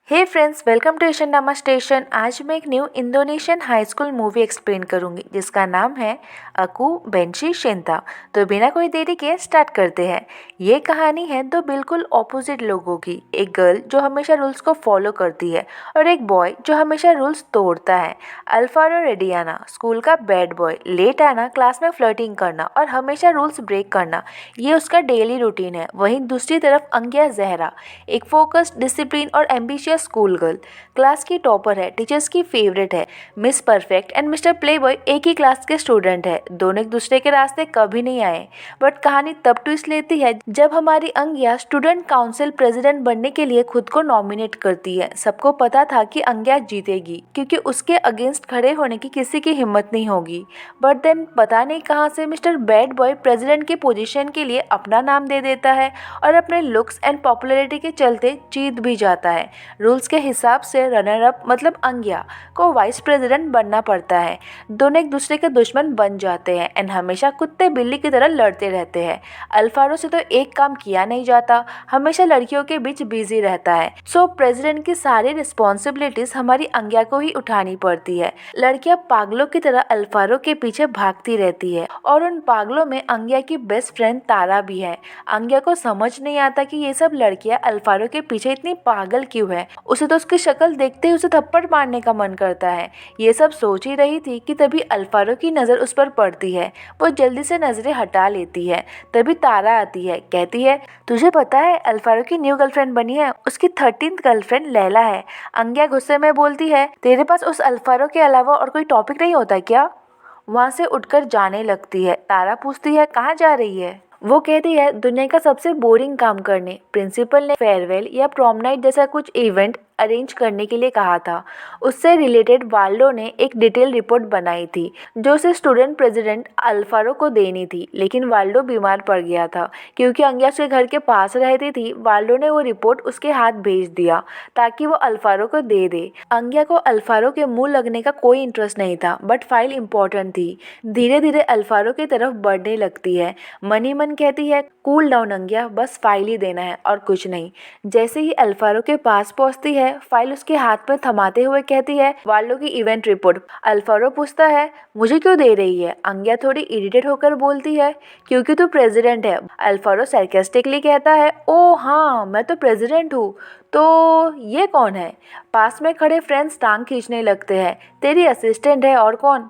Hey friends, welcome to Asian drama station. आज मैं एक new Indonesian high school movie explain करूंगी जिसका नाम है अकू बेंची शिंता। तो बिना कोई देरी के स्टार्ट करते हैं। ये कहानी है दो बिल्कुल ऑपोजिट लोगों की। एक गर्ल जो हमेशा रूल्स को फॉलो करती है और एक बॉय जो हमेशा रूल्स तोड़ता है। अल्फारो रेडियाना स्कूल का बैड बॉय, लेट आना, क्लास में फ्लर्टिंग करना और हमेशा रूल्स ब्रेक करना, ये उसका डेली रूटीन है। वहीं दूसरी तरफ अंगिया जहरा एक फोकस्ड, डिसिप्लिन और एम्बिशियस स्कूल गर्ल, क्लास की टॉपर है, टीचर्स की फेवरेट है। Miss perfect and mister Playboy एक ही क्लास के स्टूडेंट है। दोनों एक दूसरे के रास्ते कभी नहीं आए, बट कहानी तब ट्विस्ट लेती है जब हमारी अंगिया स्टूडेंट काउंसिल प्रेसिडेंट बनने के लिए खुद को नॉमिनेट करती है। सबको पता था कि अंगिया जीतेगी क्योंकि उसके अगेंस्ट खड़े होने की किसी की हिम्मत नहीं होगी, बट देन पता नहीं कहां से मिस्टर बैड बॉय प्रेसिडेंट की पोजीशन के लिए अपना नाम दे देता है और अपने लुक्स एंड पॉपुलैरिटी के चलते जीत भी जाता है। रूल्स के हिसाब से रनर अप मतलब अंगिया को वाइस प्रेसिडेंट बनना पड़ता है। दोनों एक दूसरे के दुश्मन बन जाते हैं एंड हमेशा कुत्ते बिल्ली की तरह लड़ते रहते हैं। अल्फारो से तो एक काम किया नहीं जाता, हमेशा लड़कियों के बीच बिजी रहता है। सो प्रेसिडेंट की सारी रिस्पॉन्सिबिलिटीज हमारी अंगिया को ही उठानी पड़ती है। लड़कियां पागलों की तरह अल्फारो के पीछे भागती रहती है और उन पागलों में अंगिया की बेस्ट फ्रेंड तारा भी है। अंगिया को समझ नहीं आता कि ये सब लड़कियां अल्फारो के पीछे इतनी पागल क्यों है। उसे तो उसकी शक्ल देखते ही उसे थप्पड़ मारने का मन करता है। ये सब सोच ही रही थी कि तभी अल्फारो की नज़र उस पर पड़ती है। वो जल्दी से नजरें हटा लेती है। तभी तारा आती है, कहती है, तुझे पता है अल्फारो की न्यू गर्लफ्रेंड बनी है, उसकी 13th गर्लफ्रेंड लैला है। अंगिया गुस्से में बोलती है, तेरे पास उस अल्फारो के अलावा और कोई टॉपिक नहीं होता क्या? वहाँ से उठकर जाने लगती है। तारा पूछती है, कहाँ जा रही है? वो कहती है, दुनिया का सबसे बोरिंग काम करने। प्रिंसिपल ने फेयरवेल या प्रॉम नाइट जैसा कुछ इवेंट अरेंज करने के लिए कहा था। उससे रिलेटेड वाल्डो ने एक डिटेल रिपोर्ट बनाई थी जो उसे स्टूडेंट प्रेसिडेंट अल्फारो को देनी थी, लेकिन वाल्डो बीमार पड़ गया था। क्योंकि अंगिया उसके घर के पास रहती थी, वाल्डो ने वो रिपोर्ट उसके हाथ भेज दिया ताकि वो अल्फारो को दे दे। अंगिया को अल्फारो के मुंह लगने का कोई इंटरेस्ट नहीं था, बट फाइल इम्पोर्टेंट थी। धीरे धीरे अल्फारो की तरफ बढ़ने लगती है। मनी मन कहती है, कूल डाउन अंगिया, बस फाइल ही देना है और कुछ नहीं। जैसे ही अल्फारो के पास पहुंचती है, फाइल उसके हाथ में थमाते हुए कहती है, वाल्डो की इवेंट रिपोर्ट। अल्फारो पूछता है, मुझे क्यों दे रही है? अंगिया थोड़ी इरिटेट होकर बोलती है, क्योंकि तू प्रेसिडेंट है। अल्फारो सार्कास्टिकली कहता है, ओ हाँ, मैं तो प्रेसिडेंट हूँ, तो ये कौन है? पास में खड़े फ्रेंड्स टांग खींचने लगते हैं, तेरी असिस्टेंट है और कौन?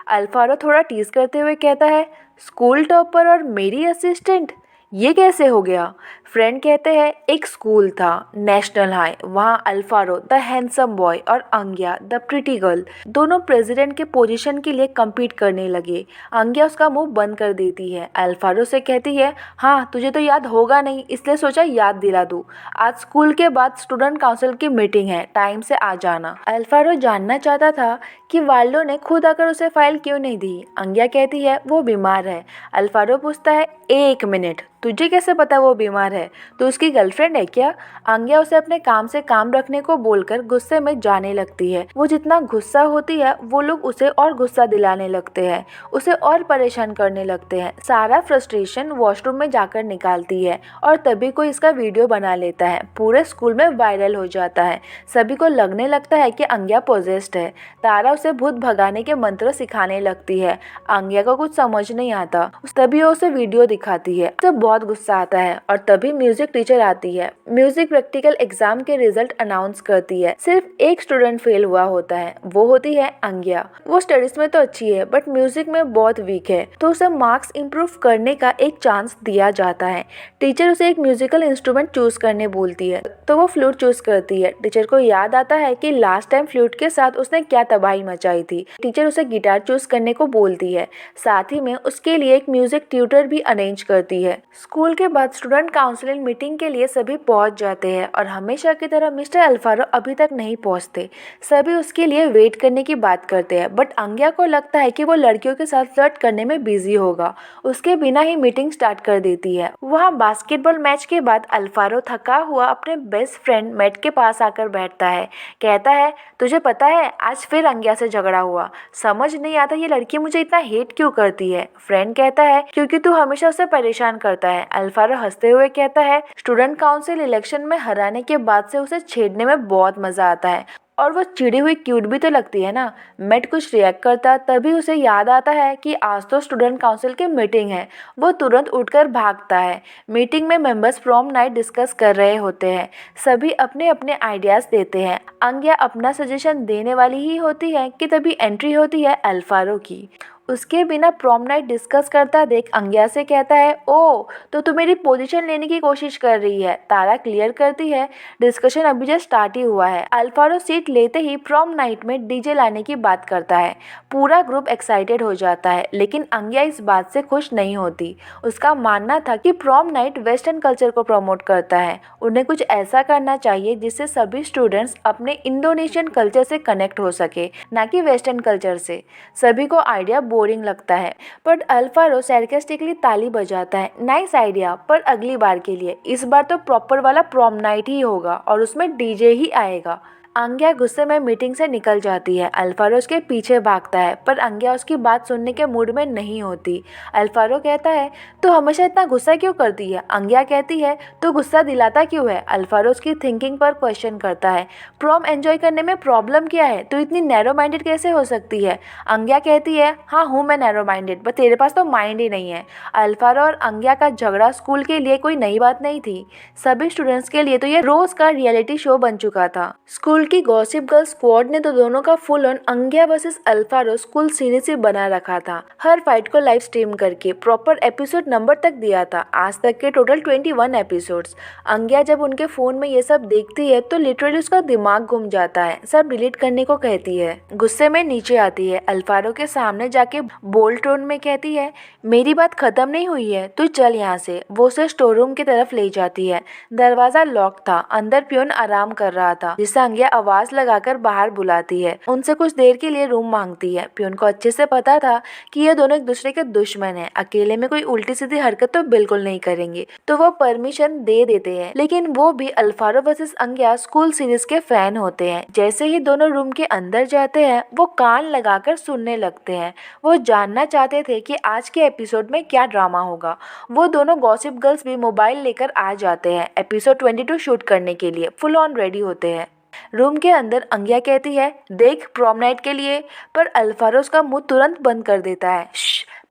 अल्फारो थोड़ा टीज करते हुए कहता है, स्कूल टॉपर और मेरी असिस्टेंट, ये कैसे हो गया? फ्रेंड कहते हैं, एक स्कूल था, नेशनल हाई, वहाँ अल्फारो द हैंडसम बॉय और अंगिया द प्रिटी गर्ल दोनों प्रेसिडेंट के पोजीशन के लिए compete करने लगे। अंगिया उसका मुंह बंद कर देती है। अल्फारो से कहती है, हाँ तुझे तो याद होगा नहीं, इसलिए सोचा याद दिला दूँ। आज स्कूल के बाद स्टूडेंट काउंसिल की मीटिंग है, टाइम से आ जाना। अल्फारो जानना चाहता था कि वाल्डो ने खुद आकर उसे फाइल क्यों नहीं दी। अंगिया कहती है, वो बीमार है। अल्फारो पूछता है, एक मिनट, तुझे कैसे पता वो बीमार है? तो उसकी गर्लफ्रेंड है क्या? अंगिया उसे अपने काम से काम रखने को बोलकर गुस्से में जाने लगती है। वो जितना गुस्सा होती है, वो लोग उसे और गुस्सा दिलाने लगते हैं, उसे और परेशान करने लगते हैं। सारा फ्रस्ट्रेशन वॉशरूम में जाकर निकालती है और तभी कोई इसका वीडियो बना लेता है। पूरे स्कूल में वायरल हो जाता है। सभी को लगने लगता है कि अंगिया पोजेस्ड है। तारा उसे भूत भगाने के मंत्र सिखाने लगती है। अंगिया को कुछ समझ नहीं आता। तभी वो उसे वीडियो दिखाती है। उसे बहुत गुस्सा आता है और तभी म्यूजिक टीचर आती है। म्यूजिक प्रैक्टिकल एग्जाम के रिजल्ट अनाउंस करती है। सिर्फ एक स्टूडेंट फेल हुआ होता है, वो होती है अंगिया। वो स्टडीज में तो अच्छी है बट म्यूजिक में बहुत वीक है, तो उसे मार्क्स इम्प्रूव करने का एक चांस दिया जाता है। टीचर उसे एक म्यूजिकल इंस्ट्रूमेंट चूज करने बोलती है, तो वो फ्लूट चूज करती है। टीचर को याद आता है कि लास्ट टाइम फ्लूट के साथ उसने क्या तबाही मचाई थी। टीचर उसे गिटार चूज करने को बोलती है, साथ ही में उसके लिए एक म्यूजिक ट्यूटर भी अरेंज करती है। स्कूल के बाद स्टूडेंट काउंसिल मीटिंग के लिए सभी पहुंच जाते हैं और हमेशा की तरह मिस्टर अल्फारो अभी तक नहीं पहुंचते। सभी उसके लिए वेट करने की बात करते हैं, बट अंगिया को लगता है कि वो लड़कियों के साथ फ्लर्ट करने में बिजी होगा। उसके बिना ही मीटिंग स्टार्ट कर देती है। वहाँ बास्केटबॉल मैच के बाद अल्फारो थका हुआ अपने बेस्ट फ्रेंड मैट के पास आकर बैठता है। कहता है, तुझे पता है आज फिर अंगिया से झगड़ा हुआ। समझ नहीं आता ये लड़की मुझे इतना हेट क्यों करती है। फ्रेंड कहता है, क्योंकि तू हमेशा उसे परेशान करता है। अल्फारो हंसते हुए कहता है स्टूडेंट काउंसिल इलेक्शन में हराने के बाद से उसे छेड़ने में बहुत मजा आता है और वो चिड़ी हुई क्यूट भी तो लगती है ना। मैट कुछ रिएक्ट करता तभी उसे याद आता है कि आज तो स्टूडेंट काउंसिल की मीटिंग है। वो तुरंत उठकर भागता है। मीटिंग में मेंबर्स प्रॉम नाइट डिस्कस कर रहे होते हैं। सभी अपने अपने आइडियाज देते हैं। अंग्या अपना सजेशन देने वाली ही होती है कि तभी एंट्री होती है अल्फारो की। उसके बिना प्रॉम नाइट डिस्कस करता देख अंग्या से कहता है, ओ तो तू मेरी पोजीशन लेने की कोशिश कर रही है। तारा क्लियर करती है डिस्कशन अभी जस्ट स्टार्ट ही हुआ है। अल्फारो सीट लेते ही प्रॉम नाइट में डीजे लाने की बात करता है। पूरा ग्रुप एक्साइटेड हो जाता है लेकिन अंग्या इस बात से खुश नहीं होती। उसका मानना था कि प्रॉम नाइट वेस्टर्न कल्चर को प्रमोट करता है। उन्हें कुछ ऐसा करना चाहिए जिससे सभी स्टूडेंट्स अपने इंडोनेशियन कल्चर से कनेक्ट हो सके, ना कि वेस्टर्न कल्चर से। सभी को आइडिया बोरिंग लगता है पर अल्फारो सार्कास्टिकली ताली बजाता है, नाइस आइडिया, पर अगली बार के लिए। इस बार तो प्रॉपर वाला प्रॉम नाइट ही होगा और उसमें डीजे ही आएगा। अंग्या गुस्से में मीटिंग से निकल जाती है। अल्फारो उसके पीछे भागता है पर अंग्या उसकी बात सुनने के मूड में नहीं होती। अल्फारो कहता है तू हमेशा इतना गुस्सा क्यों करती है। अंग्या कहती है तू गुस्सा दिलाता क्यों है। अल्फारो उसकी थिंकिंग पर क्वेश्चन करता है, प्रॉम एंजॉय करने में प्रॉब्लम क्या है, तू इतनी नैरो माइंडेड कैसे हो सकती है। अंग्या कहती है हाँ हूँ मैं नैरो माइंडेड, पर तेरे पास तो माइंड ही नहीं है। अल्फारो और अंग्या का झगड़ा स्कूल के लिए कोई नई बात नहीं थी। सभी स्टूडेंट्स के लिए तो ये रोज का रियलिटी शो बन चुका था। स्कूल की गॉसिप गर्ल स्क्वाड ने तो दोनों का full on Angya versus Alfaro school series ही बना रखा था। हर फाइट को लाइव स्ट्रीम करके प्रॉपर एपिसोड नंबर तक दिया था। आज तक के टोटल 21 एपिसोड्स। अंग्या जब उनके फोन में ये सब देखती है तो लिटरली उसका दिमाग घूम जाता है। सब डिलीट करने को कहती है। गुस्से में नीचे आती है। अल्फारो के सामने जाके बोल्ड टोन में कहती है मेरी बात खत्म नहीं हुई है, तू चल यहाँ से। वो उसे स्टोर रूम की तरफ ले जाती है। दरवाजा लॉक था। अंदर पियोन आराम कर रहा था जिससे अंग्या आवाज लगाकर बाहर बुलाती है। उनसे कुछ देर के लिए रूम मांगती है। पियोन को अच्छे से पता था कि ये दोनों एक दूसरे के दुश्मन हैं। अकेले में कोई उल्टी सीधी हरकत तो बिल्कुल नहीं करेंगे, तो वो परमिशन दे देते हैं। लेकिन वो भी अल्फारो वर्सेस अंग्या स्कूल सीरीज के फैन होते हैं। जैसे ही दोनों रूम के अंदर जाते हैं वो कान लगाकर सुनने लगते हैं। वो जानना चाहते थे कि आज के एपिसोड में क्या ड्रामा होगा। वो दोनों गॉसिप गर्ल्स भी मोबाइल लेकर आ जाते हैं एपिसोड 22 शूट करने के लिए। फुल ऑन रेडी होते हैं। रूम के अंदर अंग्या कहती है देख प्रॉम नाइट के लिए, पर अल्फारो उसका मुंह तुरंत बंद कर देता है।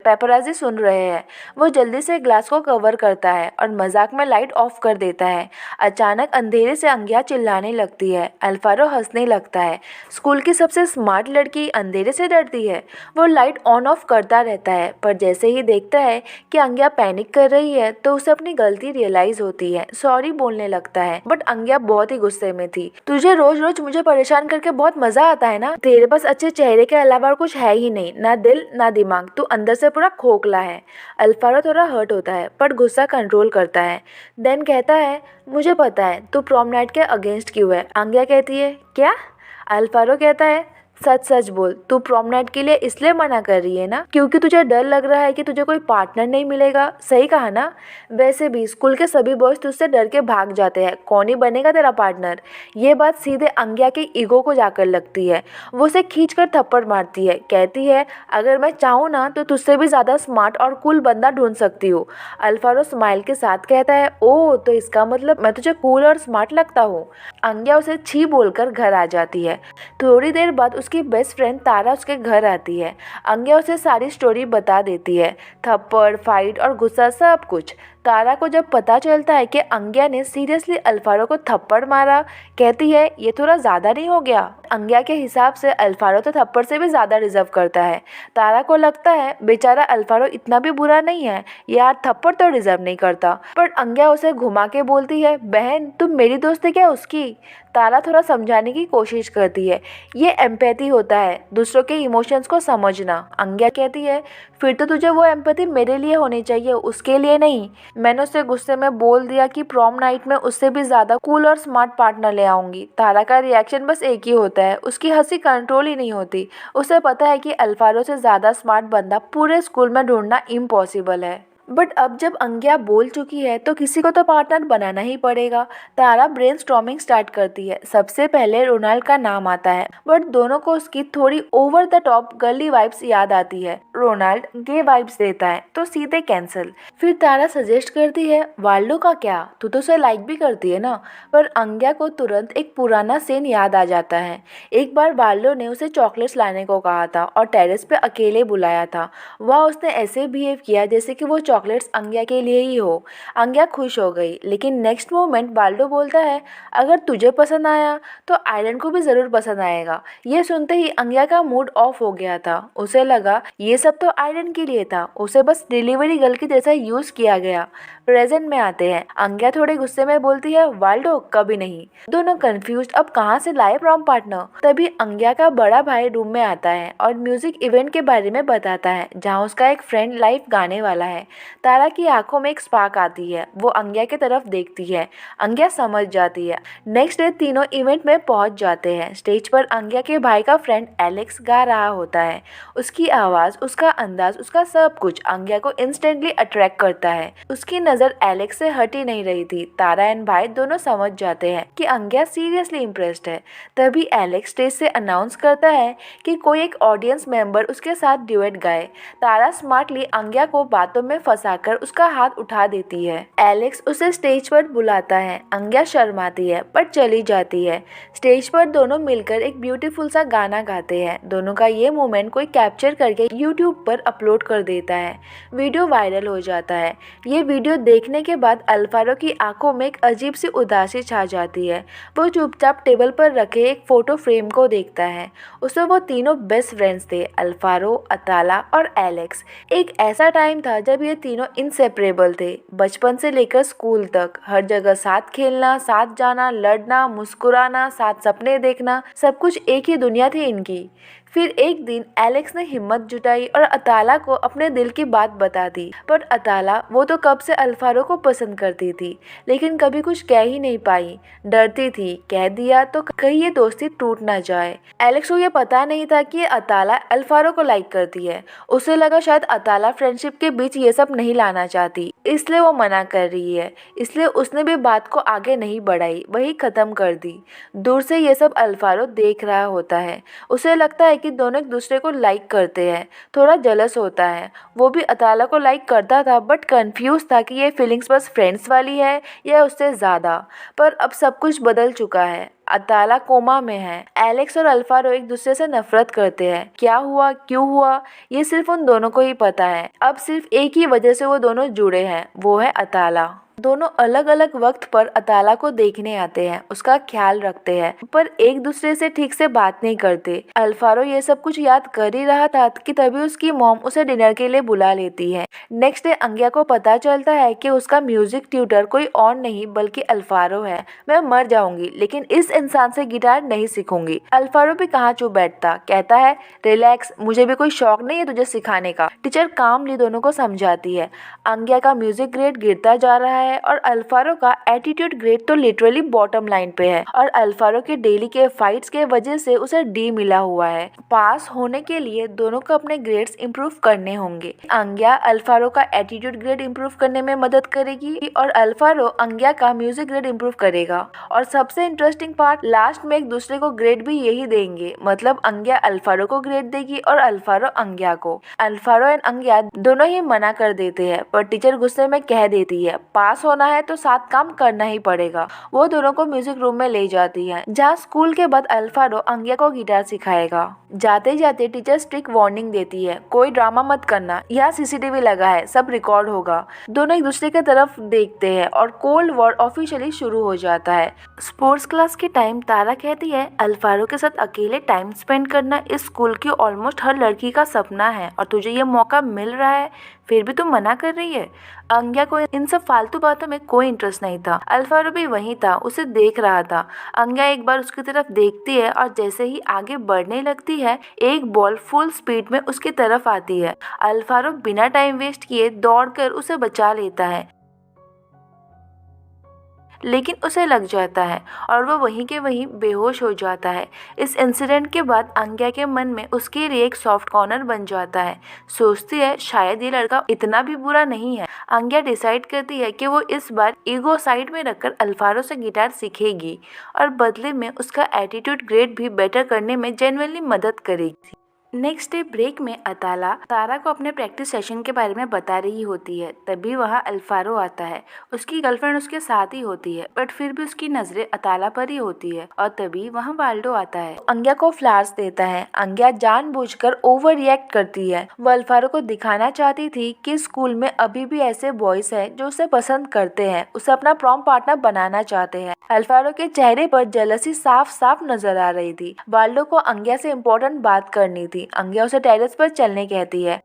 पेपराजी सुन रहे हैं। वो जल्दी से ग्लास को कवर करता है और मजाक में लाइट ऑफ कर देता है। अचानक अंधेरे से अंग्या चिल्लाने लगती है। अल्फारो हंसने लगता है। स्कूल की सबसे स्मार्ट लड़की अंधेरे से डरती है। वो लाइट ऑन ऑफ करता रहता है पर जैसे ही देखता है कि अंग्या पैनिक कर रही है तो उसे अपनी गलती रियलाइज होती है। सॉरी बोलने लगता है बट अंग्या बहुत ही गुस्से में थी। तुझे रोज रोज मुझे परेशान करके बहुत मजा आता है ना। तेरे पास अच्छे चेहरे के अलावा कुछ है ही नहीं, ना दिल ना दिमाग, तू अंदर से पूरा खोखला है। अल्फारो थोड़ा हर्ट होता है पर गुस्सा कंट्रोल करता है। देन कहता है मुझे पता है तू प्रॉम नाइट के अगेंस्ट क्यों है। अंग्या कहती है क्या। अल्फारो कहता है सच सच बोल, तू प्रॉम नाइट के लिए इसलिए मना कर रही है ना क्योंकि तुझे डर लग रहा है कि तुझे कोई पार्टनर नहीं मिलेगा। सही कहा ना। वैसे भी स्कूल के सभी बॉयज तुझसे डर के भाग जाते हैं, कौन ही बनेगा तेरा पार्टनर। ये बात सीधे अंग्या के ईगो को जाकर लगती है। वो उसे खींच कर थप्पड़ मारती है। कहती है अगर मैं चाहूँ ना तो तुझसे भी ज्यादा स्मार्ट और कूल बंदा ढूंढ सकती हूँ। अल्फारो स्माइल के साथ कहता है ओ तो इसका मतलब मैं तुझे कूल और स्मार्ट लगता हूँ। अंग्या उसे छी बोलकर घर आ जाती है। थोड़ी देर बाद उसकी बेस्ट फ्रेंड तारा उसके घर आती है। अंग्या उसे सारी स्टोरी बता देती है, थप्पड़, फाइट और गुस्सा सब कुछ। तारा को जब पता चलता है कि अंग्या ने सीरियसली अल्फारो को थप्पड़ मारा, कहती है ये थोड़ा ज़्यादा नहीं हो गया। अंग्या के हिसाब से अल्फारो तो थप्पड़ से भी ज़्यादा डिजर्व करता है। तारा को लगता है बेचारा अल्फारो इतना भी बुरा नहीं है, यार थप्पड़ तो डिजर्व नहीं करता। पर अंग्या उसे घुमा के बोलती है बहन तुम मेरी दोस्त है क्या उसकी। तारा थोड़ा समझाने की कोशिश करती है, ये एम्पैथी होता है, दूसरों के इमोशंस को समझना। अंग्या कहती है फिर तो तुझे वो एम्पैथी मेरे लिए होनी चाहिए, उसके लिए नहीं। मैंने उसे गुस्से में बोल दिया कि प्रॉम नाइट में उससे भी ज्यादा कूल और स्मार्ट पार्टनर ले आऊंगी। तारा का रिएक्शन बस एक ही होता है, उसकी हंसी कंट्रोल ही नहीं होती। उसे पता है कि अल्फारो से ज्यादा स्मार्ट बंदा पूरे स्कूल में ढूंढना इम्पॉसिबल है। बट अब जब अंग्या बोल चुकी है तो किसी को तो पार्टनर बनाना ही पड़ेगा। तारा ब्रेनस्टॉर्मिंग स्टार्ट करती है। सबसे पहले रोनाल्ड का नाम आता है, बट दोनों को उसकी थोड़ी over the top girly vibes याद आती है। रोनाल्ड गे वाइब्स देता है तो सीधे कैंसिल। फिर तारा सजेस्ट करती है वाल्डो का क्या, तू तो उसे लाइक भी करती है ना। पर अंग्या को तुरंत एक पुराना सीन याद आ जाता है। एक बार वाल्डो ने उसे चॉकलेट्स लाने को कहा था और टेरेस पे अकेले बुलाया था। वह उसने ऐसे बिहेव किया जैसे कि वो चॉकलेट्स अंग्या के लिए ही हो। अंग्या खुश हो गई, लेकिन नेक्स्ट मोमेंट वाल्डो बोलता है अगर तुझे पसंद आया तो आयरन को भी जरूर पसंद आएगा। ये सुनते ही अंग्या का मूड ऑफ हो गया था। उसे लगा ये सब तो आयरन के लिए था, उसे बस डिलीवरी गर्ल की जैसा यूज किया गया। प्रेजेंट में आते हैं। अंग्या थोड़े गुस्से में बोलती है वाल्डो कभी नहीं। दोनों कंफ्यूज्ड अब कहाँ से लाए प्रॉम पार्टनर। तभी अंग्या का बड़ा भाई रूम में आता है और म्यूजिक इवेंट के बारे में बताता है जहाँ उसका एक फ्रेंड लाइव गाने वाला है। तारा की आंखों में एक स्पार्क आती है। वो अंग्या की तरफ देखती है। अंग्या समझ जाती है। नेक्स्ट डे तीनों इवेंट में पहुंच जाते हैं। स्टेज पर अंग्या के भाई का फ्रेंड एलेक्स गा रहा होता है। उसकी आवाज, उसका अंदाज, उसका सब कुछ अंग्या को इंस्टेंटली अट्रैक्ट करता है। उसकी नजर एलेक्स से हट ही नहीं रही थी। तारा एंड भाई दोनों समझ जाते हैं कि अंग्या सीरियसली इम्प्रेस्ड है। तभी एलेक्स स्टेज से अनाउंस करता है कि कोई एक ऑडियंस मेंबर उसके साथ ड्यूएट गाए। तारा स्मार्टली अंग्या को बातों में फंसाकर उसका हाथ उठा देती है। एलेक्स उसे स्टेज पर बुलाता है। अंग्या शर्माती है पर चली जाती है। स्टेज पर दोनों मिलकर एक ब्यूटीफुल सा गाना गाते हैं। दोनों का ये मोमेंट कोई कैप्चर करके यूट्यूब पर अपलोड कर देता है। वीडियो वायरल हो जाता है। ये वीडियो देखने के बाद अल्फारो की आंखों में एक अजीब सी उदासी छा जाती है। वो चुपचाप टेबल पर रखे एक फोटो फ्रेम को देखता है। उसमें वो तीनों बेस्ट फ्रेंड्स थे, अल्फारो, अताला और एलेक्स। एक ऐसा टाइम था जब ये तीनों इनसेपरेबल थे। बचपन से लेकर स्कूल तक हर जगह साथ खेलना, साथ जाना, लड़ना, मुस्कुराना, साथ सपने देखना, सब कुछ एक ही दुनिया थी इनकी। फिर एक दिन एलेक्स ने हिम्मत जुटाई और अताला को अपने दिल की बात बता दी। पर अताला, वो तो कब से अल्फारो को पसंद करती थी, लेकिन कभी कुछ कह ही नहीं पाई। डरती थी, कह दिया तो कहीं ये दोस्ती टूट ना जाए। एलेक्स को ये पता नहीं था कि अताला अल्फारो को लाइक करती है। उसे लगा शायद अताला फ्रेंडशिप के बीच ये सब नहीं लाना चाहती, इसलिए वो मना कर रही है। इसलिए उसने भी बात को आगे नहीं बढ़ाई, वही खत्म कर दी। दूर से ये सब अल्फारो देख रहा होता है। उसे लगता है कि दोनों एक दूसरे को लाइक करते हैं। थोड़ा जलस होता है। वो भी अताला को लाइक करता था, बट कंफ्यूज था कि ये फीलिंग्स बस फ्रेंड्स वाली है या उससे ज़्यादा। पर अब सब कुछ बदल चुका है। अताला कोमा में है। एलेक्स और अल्फारो एक दूसरे से नफरत करते हैं। क्या हुआ, क्यों हुआ, ये सिर्फ उन दोनों को ही पता है। अब सिर्फ एक ही वजह से वो दोनों जुड़े हैं, वो है अताला। दोनों अलग अलग वक्त पर अताला को देखने आते हैं, उसका ख्याल रखते हैं, पर एक दूसरे से ठीक से बात नहीं करते। अल्फारो ये सब कुछ याद कर ही रहा था कि तभी उसकी मॉम उसे डिनर के लिए बुला लेती है। नेक्स्ट डे अंग्या को पता चलता है कि उसका म्यूजिक ट्यूटर कोई और नहीं बल्कि अल्फारो है। मैं मर जाऊंगी लेकिन इस इंसान से गिटार नहीं सीखूंगी। अल्फारो भी कहाँ चुप बैठता, कहता है रिलैक्स, मुझे भी कोई शौक नहीं है तुझे सिखाने का। टीचर कामली दोनों को समझाती है। अंग्या का म्यूजिक ग्रेड गिरता जा रहा है और अल्फारो का एटीट्यूड ग्रेड तो लिटरली बॉटम लाइन पे है। और अल्फारो के डेली के फाइट्स के वजह से उसे डी मिला हुआ है। पास होने के लिए दोनों को अपने ग्रेड्स इंप्रूव करने होंगे। अंग्या अल्फारो का एटीट्यूड ग्रेड इंप्रूव करने में मदद करेगी और अल्फारो अंग्या का म्यूजिक ग्रेड इंप्रूव करेगा। और सबसे इंटरेस्टिंग पार्ट, लास्ट में एक दूसरे को ग्रेड भी यही देंगे। मतलब अंग्या अल्फारो को ग्रेड देगी और अल्फारो अंग्या को। अल्फारो एंड अंग्या दोनों ही मना कर देते हैं, पर टीचर गुस्से में कह देती है पास होना है तो साथ काम करना ही पड़ेगा। वो दोनों को म्यूजिक रूम में ले जाती है, जहाँ स्कूल के बाद अल्फारो अंग्या को गिटार सिखाएगा। जाते जाते टीचर स्ट्रिक्ट वार्निंग देती है, कोई ड्रामा मत करना, यहाँ सीसीटीवी लगा है, सब रिकॉर्ड होगा। दोनों एक दूसरे की तरफ देखते हैं और कोल्ड वॉर ऑफिशियली शुरू हो जाता है। स्पोर्ट्स क्लास के टाइम तारा कहती है अल्फारो के साथ अकेले टाइम स्पेंड करना इस स्कूल की ऑलमोस्ट हर लड़की का सपना है और तुझे ये मौका मिल रहा है, फिर भी तुम मना कर रही है। अंग्या को इन सब फालतू बातों में कोई इंटरेस्ट नहीं था। अल्फारो भी वहीं था, उसे देख रहा था। अंग्या एक बार उसकी तरफ देखती है और जैसे ही आगे बढ़ने लगती है, एक बॉल फुल स्पीड में उसकी तरफ आती है। अल्फारो बिना टाइम वेस्ट किए दौड़कर उसे बचा लेता है। लेकिन उसे लग जाता है और वो वहीं के वहीं बेहोश हो जाता है। इस इंसिडेंट के बाद अंग्या के मन में उसके लिए एक सॉफ्ट कॉर्नर बन जाता है। सोचती है शायद ये लड़का इतना भी बुरा नहीं है। अंग्या डिसाइड करती है कि वो इस बार ईगो साइड में रखकर अल्फारो से गिटार सीखेगी और बदले में उसका एटीट्यूड ग्रेड भी बेटर करने में जेन्युइनली मदद करेगी। नेक्स्ट डे ब्रेक में अताला तारा को अपने प्रैक्टिस सेशन के बारे में बता रही होती है। तभी वहाँ अल्फारो आता है। उसकी गर्लफ्रेंड उसके साथ ही होती है, बट फिर भी उसकी नजरें अताला पर ही होती है। और तभी वहाँ वाल्डो आता है, अंग्या को फ्लावर्स देता है। अंग्या जानबूझकर ओवर रिएक्ट करती है। वो अल्फारो को दिखाना चाहती थी कि स्कूल में अभी भी ऐसे बॉयज हैं जो उसे पसंद करते हैं, उसे अपना प्रॉम पार्टनर बनाना चाहते हैं। अल्फारो के चेहरे पर जेलसी साफ साफ नजर आ रही थी। वाल्डो को अंग्या से इम्पोर्टेंट बात करनी थी। अंग्या उसे टेरेस पर चलने कहती है।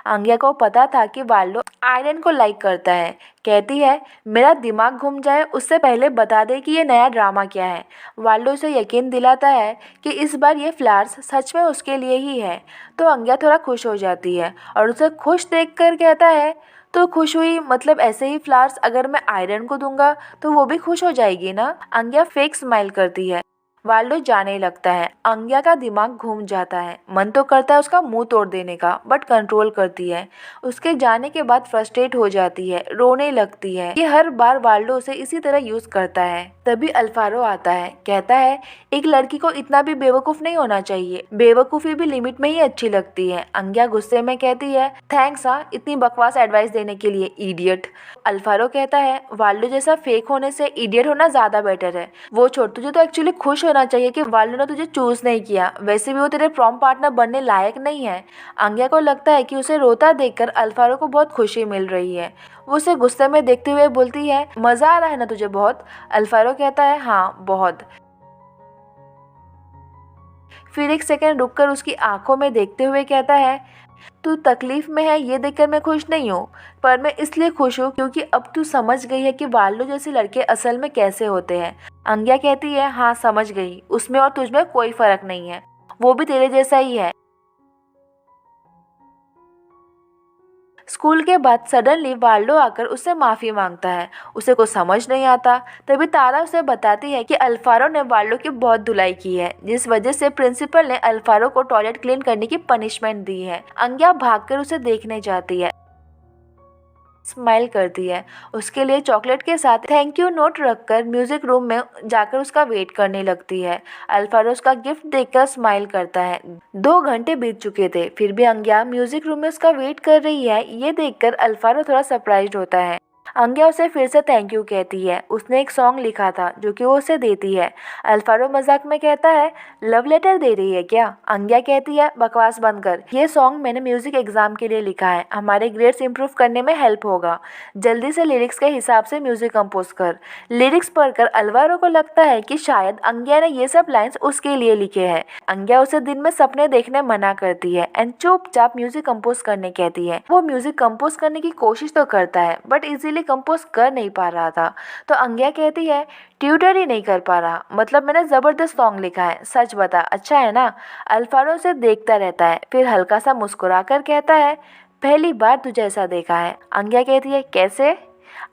अंग्या को पता था कि वाल्डो आयरन को लाइक करता है। कहती है मेरा दिमाग घूम जाए उससे पहले बता दे कि ये नया ड्रामा क्या है। वाल्डो उसे यकीन दिलाता है कि इस बार ये फ्लावर्स सच में उसके लिए ही है। तो अंग्या थोड़ा खुश हो जाती है और उसे खुश देखकर कहता है तो खुश हुई, मतलब ऐसे ही फ्लावर्स अगर मैं आयरन को दूंगा तो वो भी खुश हो जाएगी ना। अंग्या फेक स्माइल करती है। वाल्डो जाने लगता है। अंग्या का दिमाग घूम जाता है। मन तो करता है उसका मुंह तोड़ देने का, बट कंट्रोल करती है। उसके जाने के बाद फ्रस्ट्रेट हो जाती है, रोने लगती है। ये हर बार वाल्डो उसे इसी तरह यूज करता है। तभी अल्फारो आता है। कहता है एक लड़की को इतना भी बेवकूफ नहीं होना चाहिए, बेवकूफी भी लिमिट में ही अच्छी लगती है। अंग्या गुस्से में कहती है थैंक्स इतनी बकवास एडवाइस देने के लिए, इडियट। अल्फारो कहता है वाल्डो जैसा फेक होने से इडियट होना ज्यादा बेटर है। वो छोड़, तुझे तो एक्चुअली खुश होना चाहिए कि वाल्डो ने तुझे चूज नहीं किया, वैसे भी वो तेरे प्रॉम पार्टनर बनने लायक नहीं है। अंग्या को लगता है कि उसे रोता देखकर अल्फारो को बहुत खुशी मिल रही है। वो उसे गुस्से में देखते हुए बोलती है मजा आ रहा है ना तुझे बहुत। अल्फारो कहता है हाँ बहुत। फिर एक सेकंड रुककर उसकी आंखों में देखते हुए कहता है तू तकलीफ में है ये देखकर मैं खुश नहीं हूँ, पर मैं इसलिए खुश हूँ क्योंकि अब तू समझ गई है कि वाल्डो जैसे लड़के असल में कैसे होते हैं। अंग्या कहती है हाँ समझ गई, उसमें और तुझमें कोई फर्क नहीं है, वो भी तेरे जैसा ही है। स्कूल के बाद सडनली वाल्डो आकर उससे माफी मांगता है। उसे कुछ समझ नहीं आता। तभी तारा उसे बताती है कि अल्फारो ने वाल्डो की बहुत धुलाई की है, जिस वजह से प्रिंसिपल ने अल्फारो को टॉयलेट क्लीन करने की पनिशमेंट दी है। अंग्या भागकर उसे देखने जाती है, स्माइल करती है। उसके लिए चॉकलेट के साथ थैंक यू नोट रखकर म्यूजिक रूम में जाकर उसका वेट करने लगती है। अल्फारो उसका गिफ्ट देखकर स्माइल करता है। 2 घंटे बीत चुके थे, फिर भी अंग्या म्यूजिक रूम में उसका वेट कर रही है। ये देखकर अल्फारो थोड़ा सरप्राइज्ड होता है। अंग्या उसे फिर से थैंक यू कहती है। उसने एक सॉन्ग लिखा था जो कि वो उसे देती है। अल्फारो मजाक में कहता है लव लेटर दे रही है क्या। अंग्या कहती है बकवास बंद कर, ये सॉन्ग मैंने म्यूजिक एग्जाम के लिए लिखा है, हमारे ग्रेड्स इंप्रूव करने में हेल्प होगा, जल्दी से लिरिक्स के हिसाब से म्यूजिक कंपोज कर। लिरिक्स पढ़कर अल्फारो को लगता है कि शायद अंग्या ने ये सब लाइन्स उसके लिए लिखे हैं। अंग्या उसे दिन में सपने देखने मना करती है एंड चुपचाप म्यूजिक कंपोज करने कहती है। वो म्यूजिक कंपोज करने की कोशिश तो करता है बट इजीली कंपोज कर नहीं पा रहा था। तो अंग्या कहती है ट्यूटर ही नहीं कर पा रहा, मतलब मैंने जबरदस्त सॉन्ग लिखा है, सच बता अच्छा है ना। अल्फारो उसे देखता रहता है, फिर हल्का सा मुस्कुराकर कहता है पहली बार तुझे ऐसा देखा है। अंग्या कहती है कैसे।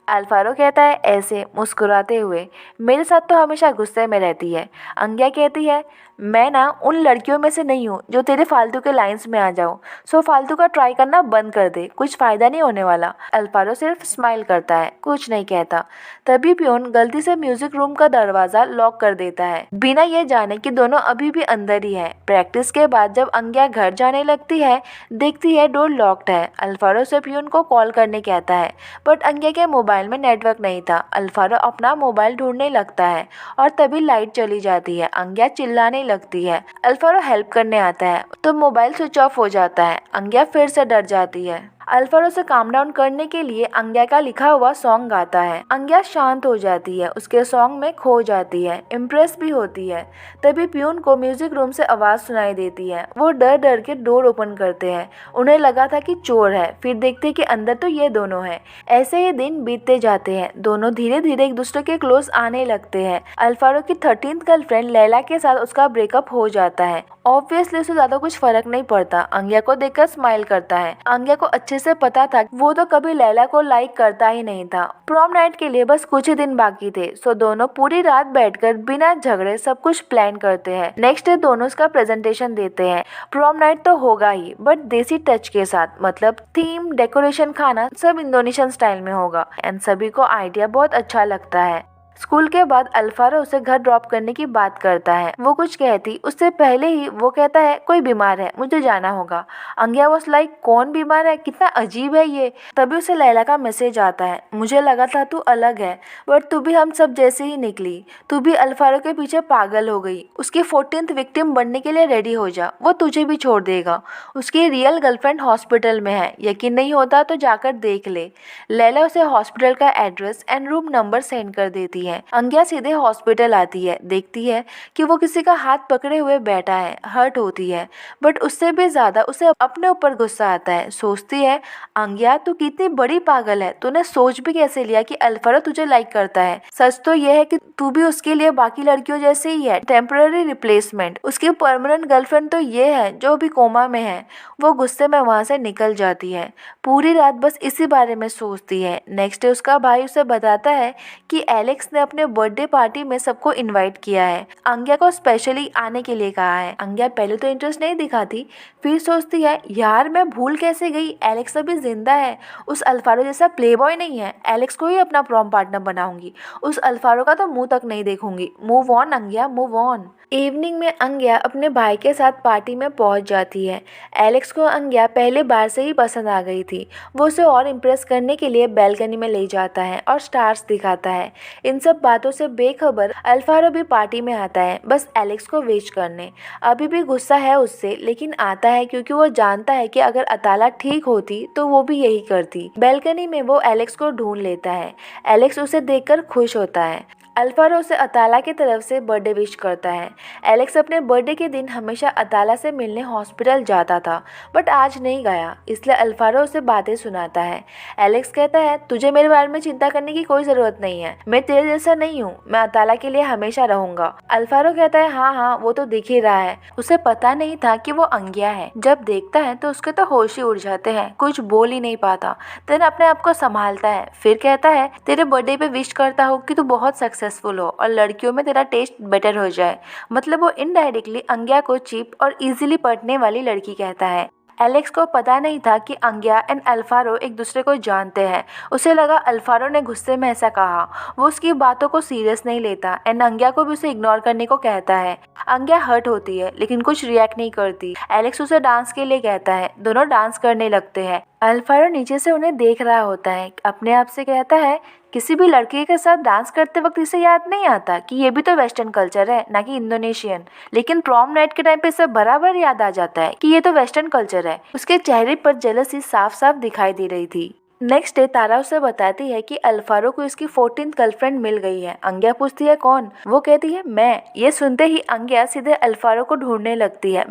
अल्फारो कहता है ऐसे मुस्कुराते हुए, मेरे साथ तो हमेशा गुस्से में रहती है। अंग्या कहती है मैं ना उन लड़कियों में से नहीं हूँ जो तेरे फालतू के लाइंस में आ जाऊँ, सो फालतू का ट्राई करना बंद कर दे, कुछ फायदा नहीं होने वाला। अल्फारो सिर्फ स्माइल करता है, कुछ नहीं कहता। तभी पियोन गलती से म्यूजिक रूम का दरवाजा लॉक कर देता है, बिना ये जाने कि दोनों अभी भी अंदर ही है। प्रैक्टिस के बाद जब अंग्या घर जाने लगती है, देखती है डोर लॉक्ड है। अल्फारो से पियोन को कॉल करने कहता है, बट अंग्या के मोबाइल में नेटवर्क नहीं था। अल्फारो अपना मोबाइल ढूंढने लगता है और तभी लाइट चली जाती है। अंग्या चिल्लाने लगती है। अल्फारो हेल्प करने आता है तो मोबाइल स्विच ऑफ हो जाता है। अंग्या फिर से डर जाती है। अल्फारो से काम डाउन करने के लिए अंग्या का लिखा हुआ सॉन्ग गाता है। अंग्या शांत हो जाती है, उसके सॉन्ग में खो जाती है, इम्प्रेस भी होती है। तभी पियून को म्यूजिक रूम से आवाज सुनाई देती है। वो डर डर के डोर ओपन करते हैं। उन्हें लगा था कि चोर है, फिर देखते कि अंदर तो ये दोनों हैं। ऐसे ही दिन बीतते जाते हैं। दोनों धीरे धीरे एक दूसरे के क्लोज आने लगते हैं। अल्फारो की 13th गर्लफ्रेंड लैला के साथ उसका ब्रेकअप हो जाता है। ऑब्वियसली उसे ज्यादा कुछ फर्क नहीं पड़ता। अंग्या को देखकर स्माइल करता है। अंग्या को अच्छे अच्छे से पता था वो तो कभी लैला को लाइक करता ही नहीं था। प्रॉम नाइट के लिए बस कुछ ही दिन बाकी थे, सो दोनों पूरी रात बैठकर बिना झगड़े सब कुछ प्लान करते हैं। नेक्स्ट डे दोनों उसका प्रेजेंटेशन देते हैं। प्रॉम नाइट तो होगा ही, बट देसी टच के साथ, मतलब थीम, डेकोरेशन, खाना सब इंडोनेशियन स्टाइल में होगा एंड सभी को आइडिया बहुत अच्छा लगता है। स्कूल के बाद अल्फारो उसे घर ड्रॉप करने की बात करता है। वो कुछ कहती उससे पहले ही वो कहता है कोई बीमार है, मुझे जाना होगा। अंगिया वाज लाइक कौन बीमार है, कितना अजीब है ये। तभी उसे लैला का मैसेज आता है, मुझे लगा था तू अलग है बट तू भी हम सब जैसे ही निकली। तू भी अल्फारो के पीछे पागल हो गई। उसकी 14th विक्टिम बनने के लिए रेडी हो जा, वो तुझे भी छोड़ देगा। उसकी रियल गर्लफ्रेंड हॉस्पिटल में है, यकीन नहीं होता तो जाकर देख ले। लैला उसे हॉस्पिटल का address and room number send कर देती है। अंगिया सीधे हॉस्पिटल आती है, देखती है कि वो किसी का हाथ पकड़े हुए बैठा है। हर्ट होती है बट उससे भी ज्यादा उसे अपने ऊपर गुस्सा आता है। सोचती है अंगिया तू कितनी बड़ी पागल है, तूने सोच भी कैसे लिया कि अल्फारो तुझे लाइक करता है। सच तो यह है कि तू भी उसके लिए बाकी लड़कियों जैसे ही है, टेम्पररी रिप्लेसमेंट। उसकी परमानेंट गर्लफ्रेंड तो ये है जो अभी कोमा में है। वो गुस्से में वहां से निकल जाती है। पूरी रात बस इसी बारे में सोचती है। नेक्स्ट डे उसका भाई उसे बताता है कि एलेक्स ने अपने बर्थडे पार्टी में सबको इनवाइट किया है, अंगिया को स्पेशली आने के लिए कहा है। अंगिया पहले तो इंटरेस्ट नहीं दिखाती, फिर सोचती है यार मैं भूल कैसे गई, एलेक्स अभी जिंदा है, उस अल्फारो जैसा प्लेबॉय नहीं है, एलेक्स को ही अपना प्रॉम पार्टनर बनाऊंगी, उस अल्फारो का तो मुंह तक नहीं देखूंगी। Move on Angya, move on. Evening में अंगिया अपने भाई के साथ पार्टी में पहुंच जाती है। एलेक्स को अंगिया पहले बार से ही पसंद आ गई थी। वो उसे और इम्प्रेस करने के लिए बैल्कनी में ले जाता है और स्टार्स दिखाता है। इन सब बातों से बेखबर अल्फारो भी पार्टी में आता है, बस एलेक्स को विश करने। अभी भी गुस्सा है उससे, लेकिन आता है क्योंकि वो जानता है कि अगर अताला ठीक होती तो वो भी यही करती। बैल्कनी में वो एलेक्स को ढूंढ लेता है। एलेक्स उसे देखकर खुश होता है। अल्फारो उसे अताला की तरफ से बर्थडे विश करता है। एलेक्स अपने बर्थडे के दिन हमेशा अताला से मिलने हॉस्पिटल जाता था बट आज नहीं गया, इसलिए अल्फारो उसे बातें सुनाता है। एलेक्स कहता है तुझे मेरे बारे में चिंता करने की कोई जरूरत नहीं है, मैं तेरे जैसा नहीं हूँ, मैं अताला के लिए हमेशा रहूंगा। अल्फारो कहता है हाँ हाँ वो तो दिख ही रहा है। उसे पता नहीं था कि वो अंगिया है। जब देखता है तो उसके तो होश ही उड़ जाते हैं, कुछ बोल ही नहीं पाता। देन अपने आप को संभालता है, फिर कहता है तेरे बर्थडे पे विश करता हूँ कि तू बहुत सक्सेसफुल हो और लड़कियों में तेरा टेस्ट बेटर हो जाए। मतलब वो इनडायरेक्टली अंगिया को चीप और इजीली पटने वाली लड़की कहता है। एलेक्स को पता नहीं था कि अंगिया एंड अल्फारो एक दूसरे को जानते हैं। उसे लगा अल्फारो ने गुस्से में ऐसा कहा। वो उसकी बातों को सीरियस नहीं लेता एंड अंगिया को भी उसे इग्नोर करने को कहता है। अंगिया हर्ट होती है लेकिन कुछ रिएक्ट नहीं करती। एलेक्स उसे डांस के लिए कहता है, दोनों डांस करने लगते हैं। अल्फारो नीचे से उन्हें देख रहा होता है, अपने आप से कहता है किसी भी लड़के के साथ डांस करते वक्त इसे याद नहीं आता कि ये भी तो वेस्टर्न कल्चर है, ना कि इंडोनेशियन। लेकिन प्रॉम नाइट के टाइम पे इसे बराबर याद आ जाता है कि ये तो वेस्टर्न कल्चर है। उसके चेहरे पर जेलसी साफ साफ दिखाई दे रही थी। नेक्स्ट डे तारा उसे बताती है कि अल्फारो को इसकी 14th गर्लफ्रेंड मिल गई है। अंगिया पूछती है कौन, वो कहती है मैं। ये सुनते ही अंगिया सीधे अल्फारो को ढूंढने लगती है।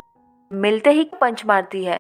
मिलते ही पंच मारती है,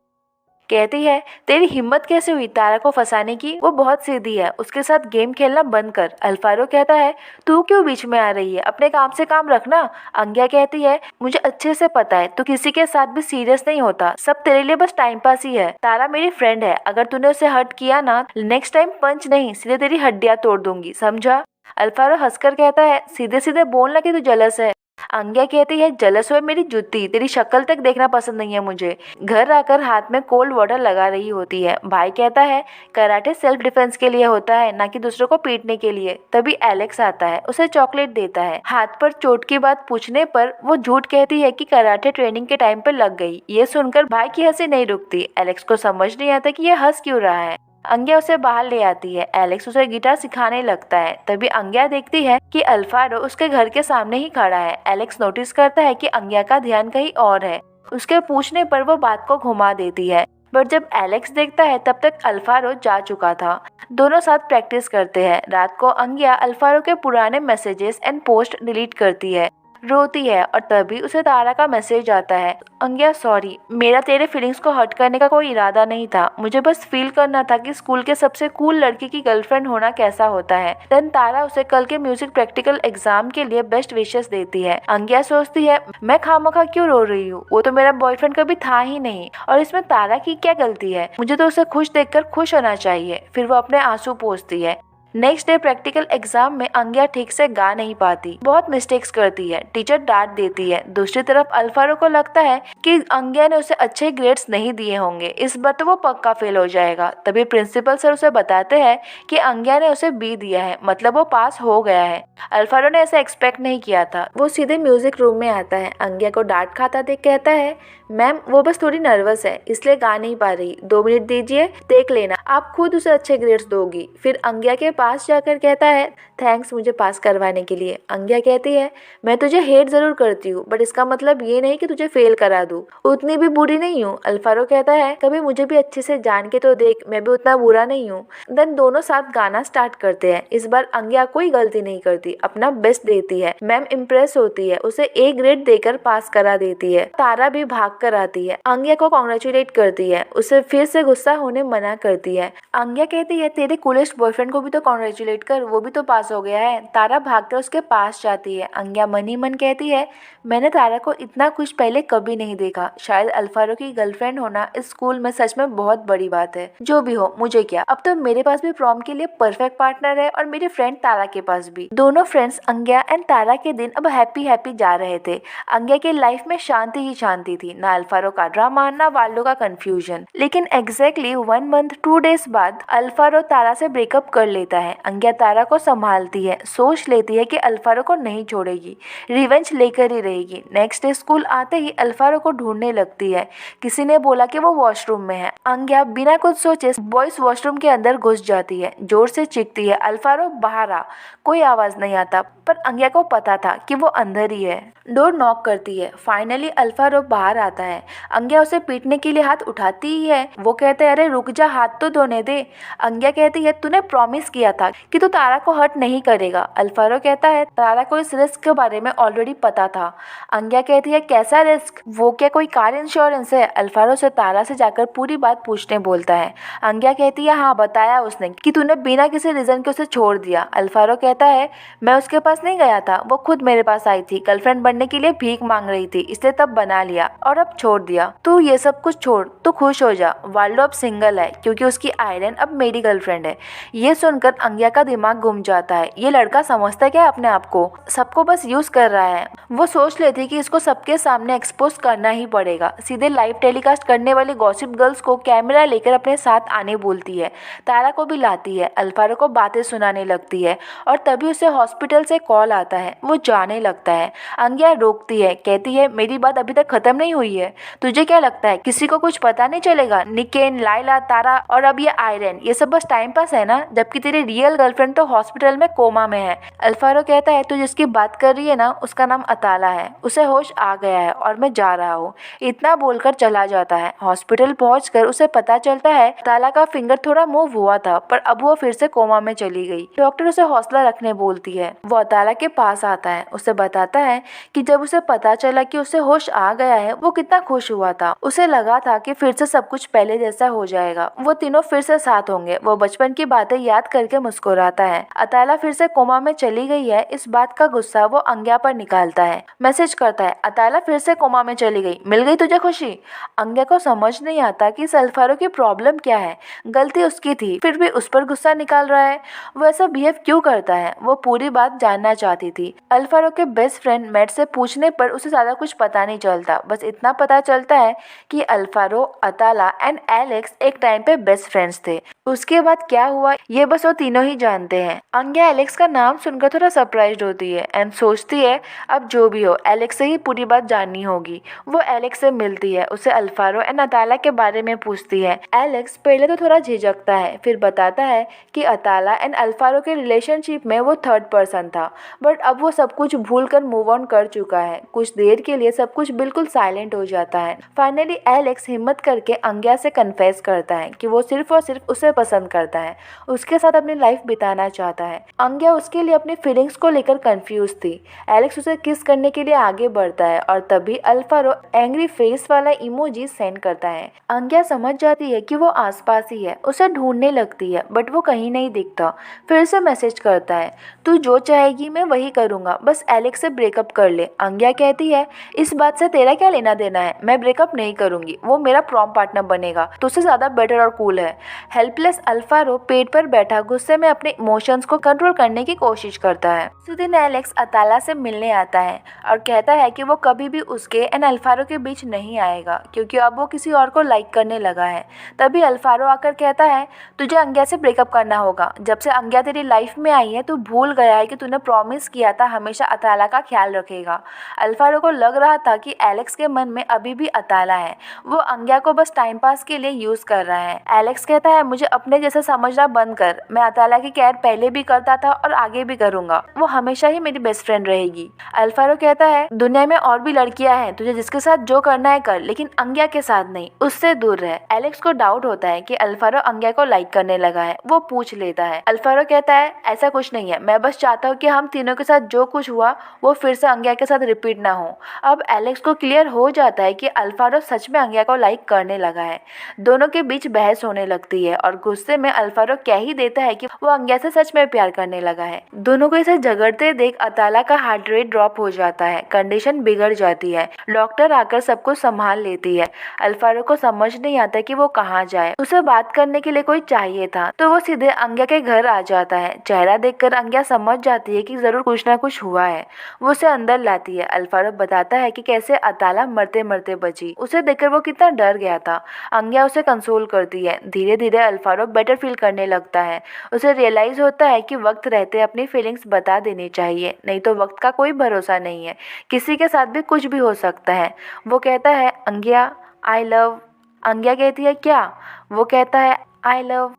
कहती है तेरी हिम्मत कैसे हुई तारा को फंसाने की, वो बहुत सीधी है, उसके साथ गेम खेलना बंद कर। अल्फारो कहता है तू क्यों बीच में आ रही है, अपने काम से काम रखना। अंगिया कहती है मुझे अच्छे से पता है तू किसी के साथ भी सीरियस नहीं होता, सब तेरे लिए बस टाइम पास ही है। तारा मेरी फ्रेंड है, अगर तूने उसे हर्ट किया ना नेक्स्ट टाइम पंच नहीं सीधे तेरी हड्डियां तोड़ दूंगी, समझा। अल्फारो हंसकर कहता है सीधे सीधे बोलना कि तू जलस है। अंगिया कहती है जलस हुए मेरी जुत्ती, तेरी शक्ल तक देखना पसंद नहीं है मुझे। घर आकर हाथ में कोल्ड वाटर लगा रही होती है। भाई कहता है कराटे सेल्फ डिफेंस के लिए होता है, ना कि दूसरों को पीटने के लिए। तभी एलेक्स आता है, उसे चॉकलेट देता है। हाथ पर चोट की बात पूछने पर वो झूठ कहती है कि कराटे ट्रेनिंग के टाइम पर लग गई। ये सुनकर भाई की हंसी नहीं रुकती। एलेक्स को समझ नहीं आता कि ये हंस क्यों रहा है। अंगिया उसे बाहर ले आती है। एलेक्स उसे गिटार सिखाने लगता है। तभी अंगिया देखती है कि अल्फारो उसके घर के सामने ही खड़ा है। एलेक्स नोटिस करता है कि अंगिया का ध्यान कहीं और है। उसके पूछने पर वो बात को घुमा देती है, बट जब एलेक्स देखता है तब तक अल्फारो जा चुका था। दोनों साथ प्रैक्टिस करते हैं। रात को अंगिया अल्फारो के पुराने मैसेजेस एंड पोस्ट डिलीट करती है। रोती है और तभी उसे तारा का मैसेज आता है, अंग्या सॉरी, मेरा तेरे फीलिंग्स को हर्ट करने का कोई इरादा नहीं था, मुझे बस फील करना था कि स्कूल के सबसे कूल लड़के की गर्लफ्रेंड होना कैसा होता है। देन तारा उसे कल के म्यूजिक प्रैक्टिकल एग्जाम के लिए बेस्ट विशेस देती है। अंग्या सोचती है मैं खामखा क्यों रो रही हूँ, वो तो मेरा बॉयफ्रेंड कभी था ही नहीं और इसमें तारा की क्या गलती है, मुझे तो उसे खुश देखकर खुश होना चाहिए। फिर वो अपने आंसू पोंछती है। नेक्स्ट डे प्रैक्टिकल एग्जाम में अंग्या ठीक से गा नहीं पाती, बहुत मिस्टेक्स करती है, टीचर डांट देती है। दूसरी तरफ अल्फारो को लगता है कि अंग्या ने उसे अच्छे ग्रेड्स नहीं दिए होंगे, इस बार तो वो पक्का फेल हो जाएगा। तभी प्रिंसिपल सर उसे बताते हैं कि अंग्या ने उसे बी दिया है, मतलब वो पास हो गया है। अल्फारो ने ऐसा एक्सपेक्ट नहीं किया था। वो सीधे म्यूजिक रूम में आता है, अंग्या को डांट खाता देख कहता है मैम वो बस थोड़ी नर्वस है इसलिए गा नहीं पा रही, 2 मिनट दीजिए, देख लेना आप खुद उसे अच्छे ग्रेड्स दोगी। फिर अंग्या के पास जाकर कहता है थैंक्स मुझे पास करवाने के लिए। अंग्या कहती है मैं तुझे हेट जरूर करती हूँ बट इसका मतलब ये नहीं कि तुझे फेल करा दूँ, उतनी भी बुरी नहीं हूँ। अल्फारो कहता है कभी मुझे भी अच्छे से जान के तो देख, मैं भी उतना बुरा नहीं हूँ। देन दोनों साथ गाना स्टार्ट करते हैं। इस बार अंग्या कोई गलती नहीं करती, अपना बेस्ट देती है। मैम इम्प्रेस होती है, उसे ए ग्रेड देकर पास करा देती है। तारा भी भाग कर आती है, अंग्या को कॉन्ग्रेचुलेट करती है, उसे फिर से गुस्सा होने मना करती है। अंग्या कहती है तेरे कूलेस्ट बॉयफ्रेंड को भी तो कॉन्ग्रेचुलेट कर, वो भी तो पास हो गया है। तारा भागकर उसके पास जाती है। अंग्या मन ही मन कहती है मैंने तारा को इतना खुश पहले कभी नहीं देखा, शायद अल्फारो की गर्लफ्रेंड होना इस स्कूल में सच में बहुत बड़ी बात है। जो भी हो मुझे क्या, अब तो मेरे पास भी प्रॉम के लिए परफेक्ट पार्टनर है और मेरी फ्रेंड तारा के पास भी। दोनों फ्रेंड्स अंग्या एंड तारा के दिन अब हैप्पी हैप्पी जा रहे थे। अंग्या की लाइफ में शांति ही शांति थी, ना अल्फारो का ड्रामा ना वाल्डो का कंफ्यूजन। लेकिन एग्जैक्टली 1 मंथ 2 डेज बाद अल्फारो तारा से ब्रेकअप कर लेता है। अंग्या तारा को संभालती है, सोच लेती है कि अल्फारो को नहीं छोड़ेगी, रिवेंज लेकर ही रहेगी। नेक्स्ट डे स्कूल आते ही अल्फारो को ढूंढने लगती है, किसी ने बोला कि वो वॉशरूम में है। अंग्या बिना कुछ सोचे बॉयज वॉशरूम के अंदर घुस जाती है, जोर से चीखती है अल्फारो बाहर आ, कोई आवाज नहीं आता पर अंग्या को पता था कि वो अंदर ही है। डोर नॉक करती है, फाइनली अल्फारो बाहर आता है। अंग्या उसे पीटने के लिए हाथ उठाती ही है, वो कहते हैं अरे रुक जा, हाथ तो धोने दे। अंग्या कहती है तूने प्रॉमिस किया था कि तू तारा को हर्ट नहीं करेगा। अल्फारो कहता है तारा को इस रिस्क के बारे में ऑलरेडी पता था। अंग्या कहती है कैसा रिस्क, वो क्या कोई कार इंश्योरेंस है। अल्फारो से तारा से जाकर पूरी बात पूछने बोलता है। अंग्या कहती है हाँ बताया उसने कि तूने बिना किसी रीजन के उसे छोड़ दिया। अल्फारो कहता है मैं उसके पास नहीं गया था, वो खुद मेरे पास आई थी, गर्लफ्रेंड बनने के लिए भीख मांग रही थी, इसलिए तब बना लिया और अब छोड़ दिया। तू ये सब कुछ छोड़, तू खुश हो जा, वाल्डो अब सिंगल है क्योंकि उसकी आयरन अब मेरी गर्लफ्रेंड है। ये सुनकर अंग्या का दिमाग घूम जाता है, ये लड़का समझता क्या अपने आप को, सबको बस यूज कर रहा है। वो सोच लेती कि इसको सबके सामने एक्सपोज करना ही पड़ेगा। सीधे लाइव टेलीकास्ट करने वाली गॉसिप गर्ल्स को कैमरा लेकर अपने साथ आने बोलती है, तारा को भी लाती है, अल्फारो को बातें सुनाने लगती है और तभी उसे हॉस्पिटल से कॉल आता है। वो जाने लगता है। अंग्या रोकती है, कहती है मेरी बात अभी तक खत्म नहीं हुई है, तुझे क्या लगता है किसी को कुछ पता नहीं चलेगा? निकेन, लाइला, तारा और अब ये आयरन, ये सब बस टाइम पास है ना, जबकि तेरी रियल गर्लफ्रेंड तो हॉस्पिटल में कोमा में है। अल्फारो कहता है तू जिसकी बात कर रही है ना उसका नाम अताला है, उसे होश आ गया है और मैं जा रहा हूँ। इतना बोलकर चला जाता है। हॉस्पिटल पहुंचकर उसे पता चलता है अताला का फिंगर थोड़ा मूव हुआ था पर अब वो फिर से कोमा में चली गई। डॉक्टर उसे हौसला रखने बोलती है। वो अताला के पास आता है, उसे बताता है कि जब उसे पता चला कि उसे होश आ गया है वो कितना खुश हुआ था। उसे लगा था कि फिर से सब कुछ पहले जैसा हो जाएगा, वो तीनों फिर से साथ होंगे। वो बचपन की बातें याद करके मुस्कुराता है। अताला फिर से कोमा में चली गई है, इस बात का गुस्सा वो अंग्या पर निकालता है। मैसेज करता है अताला फिर से कोमा में चली गई, मिल गई तुझे खुशी। अंग्या को समझ नहीं आता कि इस अल्फारो की प्रॉब्लम क्या है, गलती उसकी थी फिर भी उस पर गुस्सा निकाल रहा है, वो ऐसा बिहेव क्यों करता है। वो पूरी बात जानना चाहती थी। अल्फारो के बेस्ट फ्रेंड मैट से पूछने पर उसे ज्यादा कुछ पता नहीं चलता, बस इतना पता चलता है कि अल्फारो, अताला एंड एलेक्स एक टाइम पे बेस्ट फ्रेंड्स थे। उसके बाद क्या हुआ ये बस वो तीनों ही जानते हैं। अंग्या एलेक्स का नाम सुनकर थोड़ा सरप्राइज्ड होती है एंड सोचती है अब जो भी हो एलेक्स से ही पूरी बात जाननी होगी। वो एलेक्स से मिलती है, उसे अल्फारो एंड अताला के बारे में पूछती है। एलेक्स पहले तो थोड़ा झिझकता है, फिर बताता है कि अताला एंड अल्फारो के रिलेशनशिप में वो थर्ड पर्सन था, बट अब वो सब कुछ भूल कर मूव ऑन कर चुका है। कुछ देर के लिए सब कुछ बिल्कुल साइलेंट हो जाता है। फाइनली एलेक्स हिम्मत करके अंग्या से कन्फेस करता है कि वो सिर्फ और सिर्फ उसे पसंद करता है, उसके साथ अपनी अपनी लाइफ बिताना चाहता है। अंग्या उसके लिए अपनी फीलिंग्स को लेकर कंफ्यूज थी। एलेक्स उसे किस करने के लिए आगे बढ़ता है और तभी अल्फारो एंग्री फेस वाला इमोजी सेंड करता है। अंग्या समझ जाती है कि वो आसपास ही है, उसे ढूंढने लगती है बट वो कहीं नहीं दिखता। फिर से मैसेज करता है, तू जो चाहेगी मैं वही करूंगा, बस एलेक्स से ब्रेकअप कर ले। अंग्या कहती है, इस बात से तेरा क्या लेना देना है, मैं ब्रेकअप नहीं करूंगी, वो मेरा प्रॉम पार्टनर बनेगा, तुझसे ज्यादा बेटर और कूल है। हेल्पलेस अल्फारो पेट पर बैठा गुस्से में अपने इमोशंस को कंट्रोल करने की कोशिश करता है। उसी दिन एलेक्स अताला से मिलने आता है और कहता है कि वो कभी भी उसके एंड अल्फारो के बीच नहीं आएगा क्योंकि अब वो किसी और को लाइक करने लगा है। तभी अल्फारो आकर कहता है, तुझे अंग्या से ब्रेकअप करना होगा, जब से अंग्या तेरी लाइफ में आई है तू भूल गया है कि तूने प्रॉमिस किया था हमेशा अताला का ख्याल रखेगा। अल्फारो को लग रहा था कि एलेक्स के मन में अभी भी अताला है, वो अंग्या को बस टाइम पास के लिए यूज कर रहा है। एलेक्स कहता है, मुझे अपने जैसे समझना बंद कर, मैं अताला की केयर पहले भी करता था और आगे भी करूंगा, वो हमेशा ही मेरी बेस्ट फ्रेंड रहेगी। अल्फारो कहता है, दुनिया में और भी लड़कियां हैं, तुझे जिसके साथ जो करना है कर, लेकिन अंग्या के साथ नहीं, उससे दूर रह। एलेक्स को डाउट होता है कि अल्फारो अंग्या को लाइक करने लगा है, वो पूछ लेता है। अल्फारो कहता है, ऐसा कुछ नहीं है, मैं बस चाहता हूँ कि हम तीनों के साथ जो कुछ हुआ वो फिर से अंग्या के साथ रिपीट ना हो। अब एलेक्स को क्लियर हो जाता है कि अल्फारो सच में अंग्या को लाइक करने लगा है। दोनों के बीच बहस होने लगती है और गुस्से में अल्फारो कह ही देता है कि वो अंग्या से सच में प्यार करने लगा है। दोनों को इसे झगड़ते देख अताला का हार्ट रेट ड्रॉप हो जाता है, कंडीशन बिगड़ जाती है। डॉक्टर आकर सबको संभाल लेती है। अल्फारो को समझ नहीं आता कि वो कहाँ जाए, उसे बात करने के लिए कोई चाहिए था तो वो सीधे अंग्या के घर आ जाता है। चेहरा देखकर अंग्या समझ जाती है कि जरूर कुछ ना कुछ हुआ है। वो उसे अंदर लाती है। अल्फारो बताता है कि कैसे अताला मरते मरते बची, उसे देखकर वो कितना डर गया था। अंग्या उसे कंसोल करती है। धीरे धीरे अल्फारो बेटर फील करने लगता है। उसे रियलाइज होता है कि वक्त रहते अपनी फीलिंग्स बता देनी चाहिए, नहीं तो वक्त का कोई भरोसा नहीं है, किसी के साथ भी कुछ भी हो सकता है। वो कहता है, अंग्या आई लव। अंग्या कहती है, क्या? वो कहता है, आई लव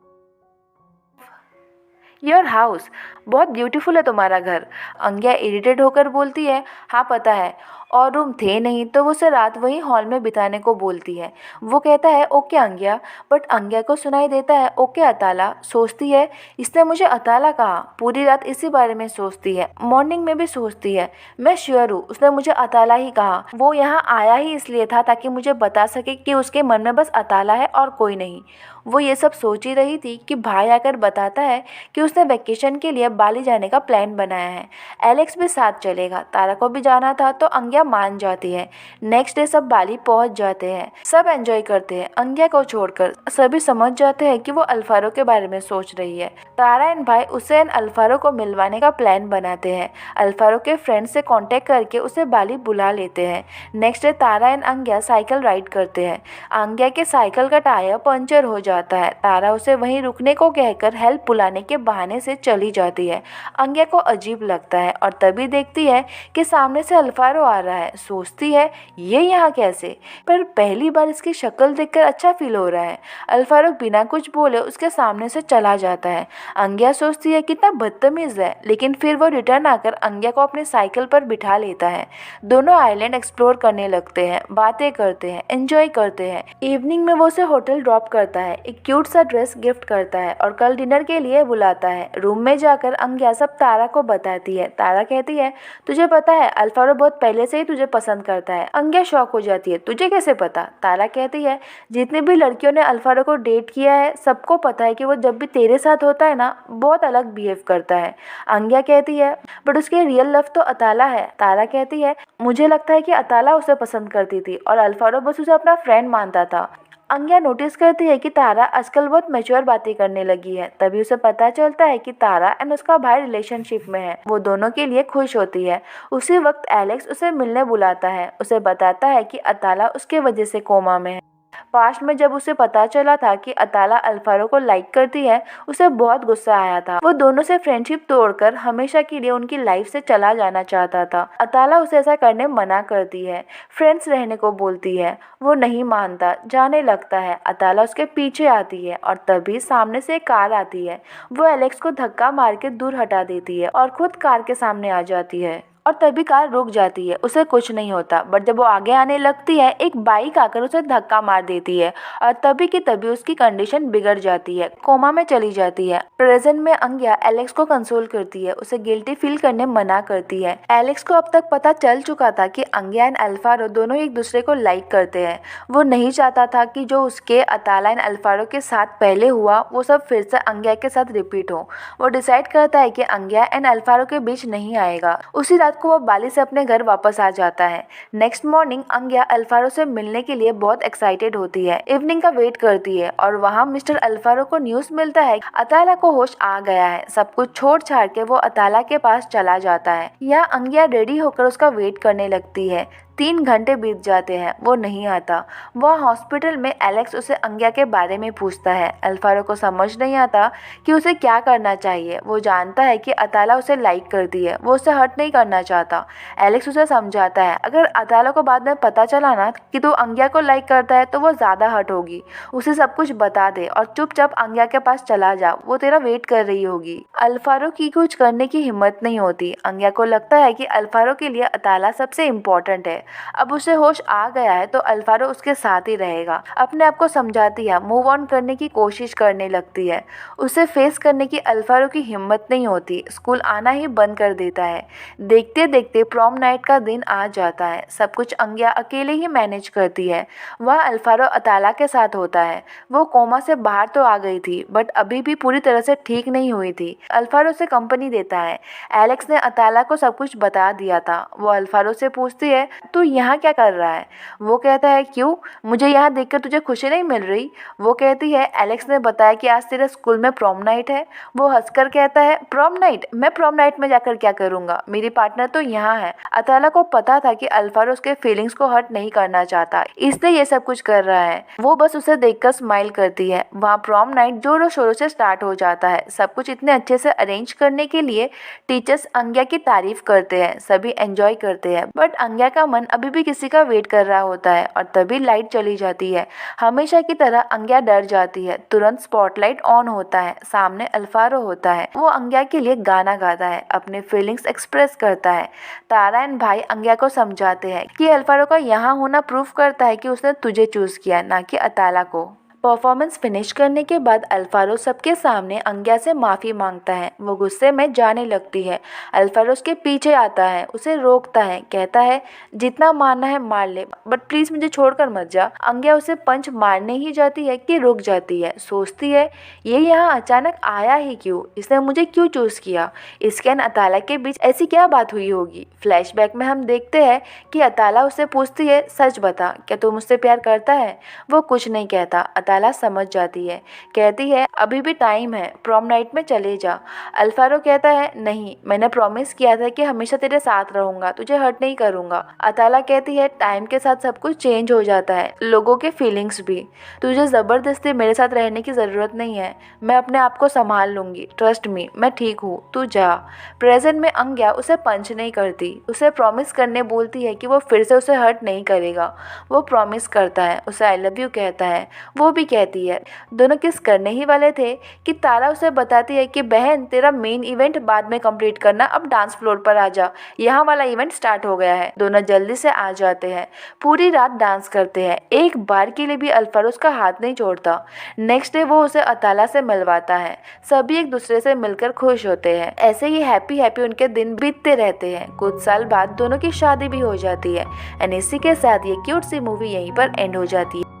योर हाउस, बहुत ब्यूटीफुल है तुम्हारा घर। अंग्या इरिटेट होकर बोलती है, हाँ पता है, और रूम थे नहीं तो वो उसे रात वहीं हॉल में बिताने को बोलती है। वो कहता है, ओके अंग्या, बट अंग्या को सुनाई देता है, ओके अताला। सोचती है, इसने मुझे अताला कहा, पूरी रात इसी बारे में सोचती है, मॉर्निंग में भी सोचती है, मैं श्योर हूँ उसने मुझे अताला ही कहा, वो यहाँ आया ही इसलिए था ताकि मुझे बता सके कि उसके मन में बस अताला है और कोई नहीं। वो ये सब सोच ही रही थी कि भाई आकर बताता है कि उसने वेकेशन के लिए बाली जाने का प्लान बनाया है, एलेक्स भी साथ चलेगा। तारा को भी जाना था तो अंग्या मान जाती है। नेक्स्ट डे सब बाली पहुंच जाते हैं, सब एंजॉय करते हैं। अंग्या को छोड़कर सभी समझ जाते हैं कि वो अल्फारो के बारे में सोच रही है। तारा एंड भाई उसे एंड अल्फारो को मिलवाने का प्लान बनाते हैं। अल्फारो के फ्रेंड से कांटेक्ट करके उसे बाली बुला लेते हैं। Next day Tara and Angya cycle ride करते हैं। अंग्या के साइकिल का टायर पंचर हो जाता है। तारा उसे वहीं रुकने को कहकर हेल्प बुलाने के बहाने से चली जाती है। अंग्या को अजीब लगता है और तभी देखती है कि सामने से अल्फारो आ रहा है। सोचती है, ये यहाँ कैसे, पर पहली बार इसकी शक्ल देखकर अच्छा फील हो रहा है। अल्फारो बिना कुछ बोले उसके सामने से चला जाता है। अंग्या सोचती है कितना बदतमीज है, लेकिन फिर वो रिटर्न आकर अंग्या को अपनी साइकिल पर बिठा लेता है। दोनों आइलैंड एक्सप्लोर करने लगते हैं, बातें करते हैं, एंजॉय करते हैं। इवनिंग में वो उसे होटल ड्रॉप करता है, एक क्यूट सा ड्रेस गिफ्ट करता है और कल डिनर के लिए बुलाता है। रूम में जाकर अंग्या सब तारा को बताती है। तारा कहती है, तुझे पता है अल्फारो बहुत पहले से ही तुझे पसंद करता है। अंग्या शॉक हो जाती है, तुझे कैसे पता? तारा कहती है, जितनी भी लड़कियों ने अल्फारो को डेट किया है सबको पता है कि वो जब भी तेरे साथ होता है ना बहुत अलग बिहेव करता है। अंग्या कहती है, बट उसके रियल लव तो अताला है। तारा कहती है, मुझे लगता है कि अताला उसे पसंद करती थी और अल्फारो बस उसे अपना फ्रेंड मानता था। अंग्या नोटिस करती है कि तारा आजकल बहुत मैच्योर बातें करने लगी है। तभी उसे पता चलता है कि तारा एंड उसका भाई रिलेशनशिप में है। वो दोनों के लिए खुश होती है। उसी वक्त एलेक्स उसे मिलने बुलाता है, उसे बताता है कि अताला उसके वजह से कोमा में है। पास्ट में जब उसे पता चला था कि अताला अल्फारो को लाइक करती है, उसे बहुत गुस्सा आया था। वो दोनों से फ्रेंडशिप तोड़कर हमेशा के लिए उनकी लाइफ से चला जाना चाहता था। अताला उसे ऐसा करने मना करती है, फ्रेंड्स रहने को बोलती है। वो नहीं मानता, जाने लगता है। अताला उसके पीछे आती है और तभी सामने से एक कार आती है। वो एलेक्स को धक्का मार के दूर हटा देती है और खुद कार के सामने आ जाती है। और तभी कार रुक जाती है। उसे कुछ नहीं होता, बट जब वो आगे आने लगती है एक बाइक आकर उसे धक्का मार देती है और तभी की तभी उसकी कंडीशन बिगड़ जाती है, कोमा में चली जाती है। प्रेजेंट में अंग्या एलेक्स को कंसोल करती है, उसे गिल्टी फील करने मना करती है। एलेक्स को अब तक पता चल चुका था कि अंग्या एंड अल्फारो दोनों एक दूसरे को लाइक करते हैं। वो नहीं चाहता था कि जो उसके अताला एंड अल्फारो के साथ पहले हुआ वो सब फिर से अंग्या के साथ रिपीट हो। वो डिसाइड करता है कि अंग्या एंड अल्फारो के बीच नहीं आएगा। उसी रात को वो बाली से अपने घर वापस आ जाता है। नेक्स्ट मॉर्निंग अंग्या अल्फारो से मिलने के लिए बहुत एक्साइटेड होती है, इवनिंग का वेट करती है और वहाँ मिस्टर अल्फारो को न्यूज मिलता है अताला को होश आ गया है। सब कुछ छोड़ छाड़ के वो अताला के पास चला जाता है। यहाँ अंग्या रेडी होकर उसका वेट करने लगती है। 3 घंटे बीत जाते हैं, वो नहीं आता। वह हॉस्पिटल में एलेक्स उसे अंग्या के बारे में पूछता है। अल्फारो को समझ नहीं आता कि उसे क्या करना चाहिए। वो जानता है कि अताला उसे लाइक करती है, वो उसे हर्ट नहीं करना चाहता। एलेक्स उसे समझाता है अगर अताला को बाद में पता चला ना कि तू अंग्या को लाइक करता है तो वो ज़्यादा हर्ट होगी। उसे सब कुछ बता दे और चुपचाप अंग्या के पास चला जा, वो तेरा वेट कर रही होगी। अल्फारो की कुछ करने की हिम्मत नहीं होती। अंग्या को लगता है कि अल्फारो के लिए अताला सबसे इम्पोर्टेंट है। अब उसे होश आ गया है तो अल्फारो उसके साथ ही रहेगा। अपने आप को समझाती है, मूव ऑन करने की कोशिश करने लगती है। उसे फेस करने की अल्फारो की हिम्मत नहीं होती, स्कूल आना ही बंद कर देता है। देखते देखते प्रॉम नाइट का दिन आ जाता है। सब कुछ अंग्या अकेले ही मैनेज करती है। वह अल्फारो अताला के साथ होता है। वो कोमा से बाहर तो आ गई थी बट अभी भी पूरी तरह से ठीक नहीं हुई थी। अल्फारो से कंपनी देता है। एलेक्स ने अताला को सब कुछ बता दिया था। वो अल्फारो से पूछती है तू यहाँ क्या कर रहा है। वो कहता है क्यों, मुझे यहाँ देखकर तुझे खुशी नहीं मिल रही। वो कहती है एलेक्स ने बताया कि आज तेरे स्कूल में प्रॉम नाइट है। वो हंसकर कहता है प्रॉम नाइट, मैं प्रॉम नाइट में जाकर क्या करूँगा, मेरी पार्टनर तो यहाँ है। अताला को पता था कि अल्फारो उसके फीलिंग्स को हर्ट नहीं करना चाहता, इसलिए ये सब कुछ कर रहा है। वो बस उसे देखकर स्माइल करती है। वहाँ प्रॉम नाइट जोरों शोरों से स्टार्ट हो जाता है। सब कुछ इतने अच्छे से अरेंज करने के लिए टीचर्स अंग्या की तारीफ करते हैं, सभी एंजॉय करते हैं। बट अंग्या का मन अभी भी किसी का वेट कर रहा होता है और तभी लाइट चली जाती है। हमेशा की तरह अंग्या डर जाती है। तुरंत स्पॉटलाइट ऑन होता है, सामने अल्फारो होता है। वो अंग्या के लिए गाना गाता है, अपने फीलिंग्स एक्सप्रेस करता है। तारा एंड भाई अंग्या को समझाते हैं कि अल्फारो का यहाँ होना प्रूफ करता है कि उसने तुझे चूज किया, ना कि अताला को। परफॉर्मेंस फिनिश करने के बाद अल्फारो सबके सामने अंग्या से माफ़ी मांगता है। वो गुस्से में जाने लगती है। अल्फारो उसके पीछे आता है, उसे रोकता है, कहता है जितना मारना है मार ले बट प्लीज़ मुझे छोड़कर मत जा। अंग्या उसे पंच मारने ही जाती है कि रुक जाती है। सोचती है ये यहाँ अचानक आया ही क्यों, इसने मुझे क्यों चूज़ किया। इसके एंड अताला के बीच ऐसी क्या बात हुई होगी। फ्लैशबैक में हम देखते हैं कि अताला उससे पूछती है सच बता, क्या तू मुझसे प्यार करता है। वो कुछ नहीं कहता। अताला समझ जाती है, कहती है अभी भी टाइम है, प्रॉम नाइट में चले जा। अल्फारो कहता है नहीं, मैंने प्रॉमिस किया था कि हमेशा तेरे साथ रहूंगा, तुझे हर्ट नहीं करूंगा। अताला कहती है टाइम के साथ सब कुछ चेंज हो जाता है, लोगों के फीलिंग्स भी। तुझे जबरदस्ती मेरे साथ रहने की जरूरत नहीं है, मैं अपने आप को संभाल लूंगी, ट्रस्ट मी, मैं ठीक हूँ, तू जा। प्रेजेंट में अंग्या उसे पंच नहीं करती, उसे प्रॉमिस करने बोलती है कि वो फिर से उसे हर्ट नहीं करेगा। वो प्रॉमिस करता है, उसे आई लव यू कहता है। वो भी कहती है। दोनों किस करने ही वाले थे कि तारा उसे बताती है कि बहन तेरा मेन इवेंट बाद में कंप्लीट करना, अब डांस फ्लोर पर आ जा, यहाँ वाला इवेंट स्टार्ट हो गया है। दोनों जल्दी से आ जाते हैं, पूरी रात डांस करते हैं। एक बार के लिए भी अल्फारो उसका हाथ नहीं छोड़ता। नेक्स्ट डे वो उसे अताला से मिलवाता है। सभी एक दूसरे से मिलकर खुश होते हैं। ऐसे ही हैप्पी हैप्पी उनके दिन बीतते रहते हैं। कुछ साल बाद दोनों की शादी भी हो जाती है। एंड इसी के साथ ये क्यूट सी मूवी यहीं पर एंड हो जाती है।